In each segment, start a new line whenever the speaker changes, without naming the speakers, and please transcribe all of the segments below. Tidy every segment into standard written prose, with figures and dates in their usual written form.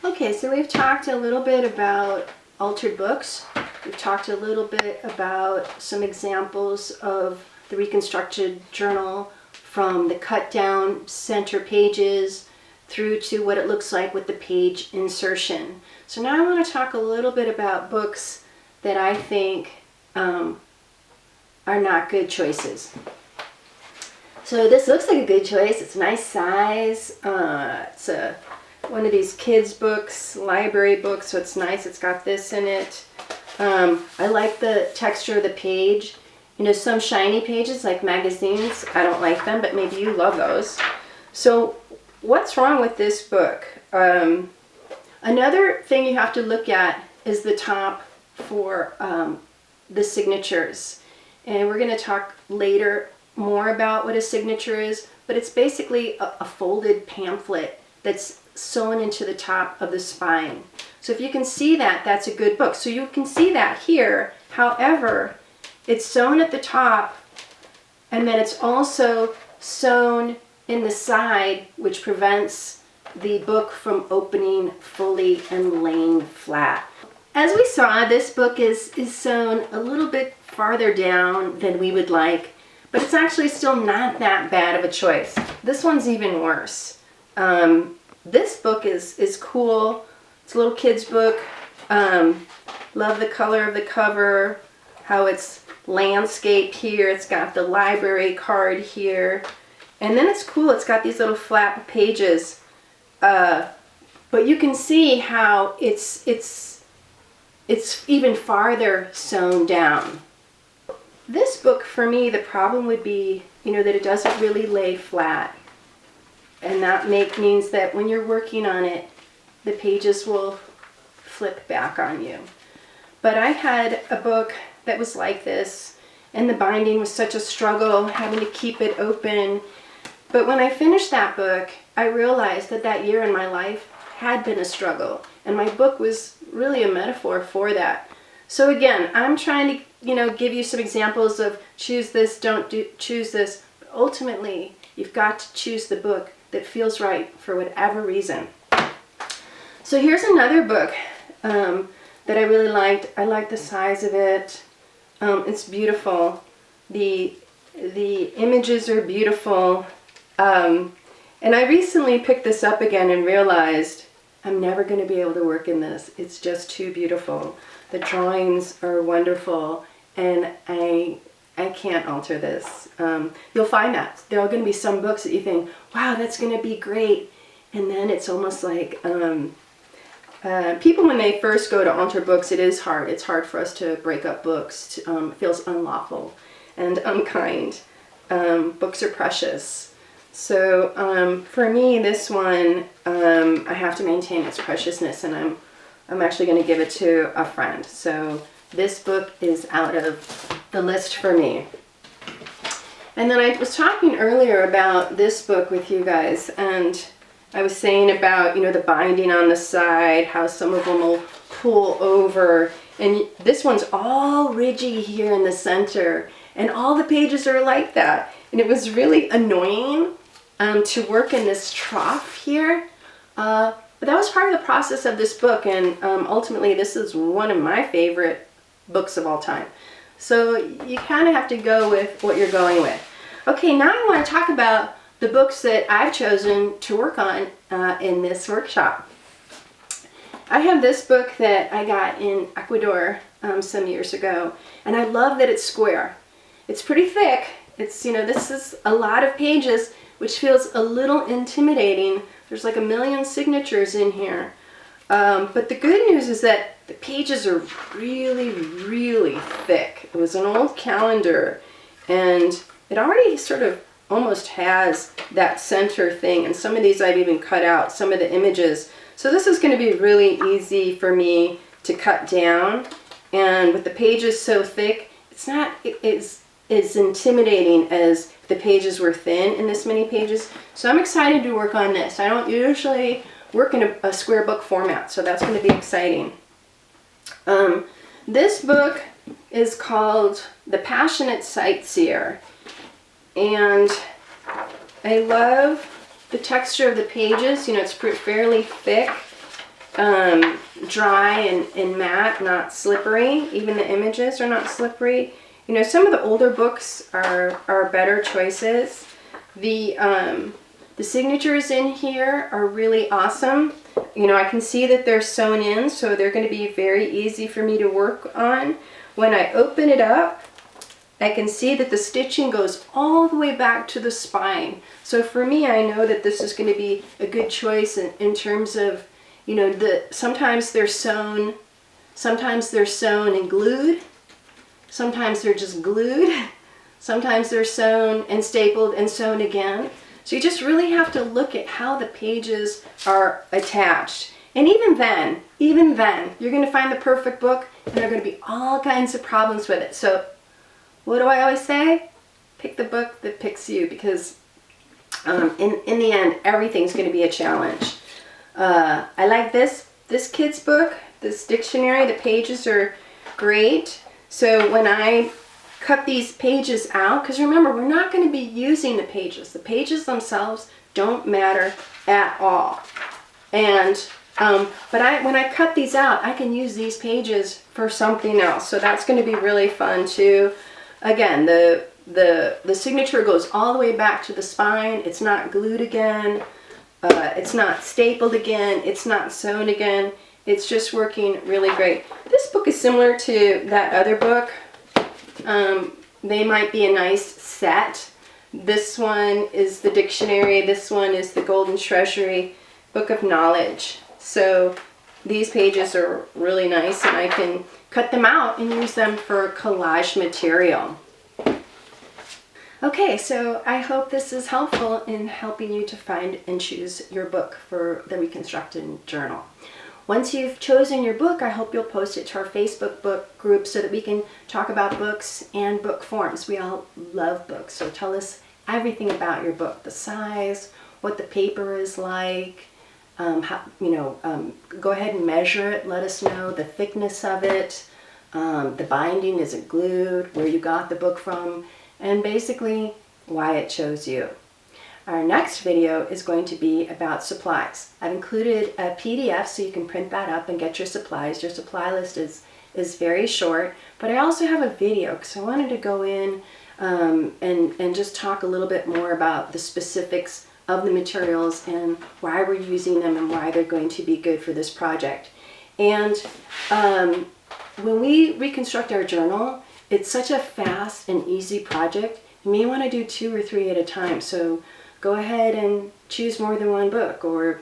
Okay, so we've talked a little bit about altered books. We've talked a little bit about some examples of the Reconstruction Journal, from the cut down center pages through to what it looks like with the page insertion. So now I want to talk a little bit about books that I think are not good choices. So this looks like a good choice. It's a nice size. It's one of these kids books, library books, so it's nice. It's got this in it. I like the texture of the page. You know, some shiny pages like magazines, I don't like them, but maybe you love those. So what's wrong with this book? Another thing you have to look at is the top for the signatures. And we're going to talk later more about what a signature is, but it's basically a folded pamphlet that's sewn into the top of the spine. So if you can see that, that's a good book. So you can see that here. However, it's sewn at the top, and then it's also sewn in the side, which prevents the book from opening fully and laying flat. As we saw, this book is sewn a little bit farther down than we would like, but it's actually still not that bad of a choice. This one's even worse. This book is cool. It's a little kid's book. Love the color of the cover, how it's landscape here. It's got the library card here. And then it's cool. It's got these little flap pages. But you can see how it's even farther sewn down. This book, for me, the problem would be, that it doesn't really lay flat. And that means that when you're working on it, the pages will flip back on you. But I had a book that was like this, and the binding was such a struggle, having to keep it open. But when I finished that book, I realized that year in my life had been a struggle, and my book was really a metaphor for that. So again, I'm trying to, give you some examples of choose this, choose this. But ultimately, you've got to choose the book that feels right for whatever reason. So here's another book that I really liked. I like the size of it. It's beautiful. The images are beautiful. And I recently picked this up again and realized I'm never going to be able to work in this. It's just too beautiful. The drawings are wonderful, and I can't alter this. You'll find that there are going to be some books that you think, wow, that's going to be great. And then it's almost like people, when they first go to alter books, it is hard. It's hard for us to break up books. It feels unlawful and unkind. Books are precious. So for me, this one, I have to maintain its preciousness, and I'm actually going to give it to a friend. So this book is out of the list for me. And then I was talking earlier about this book with you guys, and I was saying about, the binding on the side, how some of them will pull over, and this one's all ridgy here in the center, and all the pages are like that. And it was really annoying to work in this trough here. But that was part of the process of this book, and ultimately this is one of my favorite books of all time. So you kind of have to go with what you're going with. Okay, now I want to talk about the books that I've chosen to work on in this workshop. I have this book that I got in Ecuador some years ago, and I love that it's square. It's pretty thick. It's, this is a lot of pages, which feels a little intimidating. There's like 1 million signatures in here. But the good news is that the pages are really, really thick. It was an old calendar, and it already sort of almost has that center thing. And some of these I've even cut out, some of the images. So this is going to be really easy for me to cut down. And with the pages so thick, it's not as intimidating as if the pages were thin in this many pages. So I'm excited to work on this. I don't usually work in a square book format, so that's going to be exciting. This book is called The Passionate Sightseer, and I love the texture of the pages. It's fairly thick, dry and matte, not slippery. Even the images are not slippery. You know, some of the older books are better choices. The signatures in here are really awesome. You know, I can see that they're sewn in, so they're going to be very easy for me to work on. When I open it up, I can see that the stitching goes all the way back to the spine. So for me, I know that this is going to be a good choice in terms of, you know, sometimes they're sewn and glued. Sometimes they're just glued. Sometimes they're sewn and stapled and sewn again. So you just really have to look at how the pages are attached. And even then, you're going to find the perfect book, and there are going to be all kinds of problems with it. So what do I always say? Pick the book that picks you, because in the end, everything's going to be a challenge. I like this kid's book, this dictionary. The pages are great. So when I cut these pages out, because remember, we're not going to be using the pages. The pages themselves don't matter at all. And when I cut these out, I can use these pages for something else. So that's going to be really fun too. Again, the signature goes all the way back to the spine. It's not glued again. It's not stapled again. It's not sewn again. It's just working really great. This book is similar to that other book. They might be a nice set. This one is the dictionary. This one is the Golden Treasury Book of Knowledge. So these pages are really nice, and I can cut them out and use them for collage material. Okay, so I hope this is helpful in helping you to find and choose your book for the Reconstruction Journal. Once you've chosen your book, I hope you'll post it to our Facebook book group so that we can talk about books and book forms. We all love books, so tell us everything about your book, the size, what the paper is like, go ahead and measure it. Let us know the thickness of it, the binding, is it glued, where you got the book from, and basically why it chose you. Our next video is going to be about supplies. I've included a PDF so you can print that up and get your supplies. Your supply list is very short, but I also have a video because I wanted to go in and just talk a little bit more about the specifics of the materials and why we're using them and why they're going to be good for this project. And when we reconstruct our journal, it's such a fast and easy project. You may want to do 2 or 3 at a time. So go ahead and choose more than one book, or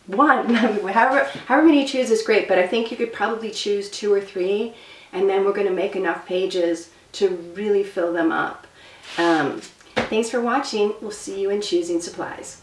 one. however many you choose is great, but I think you could probably choose 2 or 3, and then we're going to make enough pages to really fill them up. Thanks for watching. We'll see you in choosing supplies.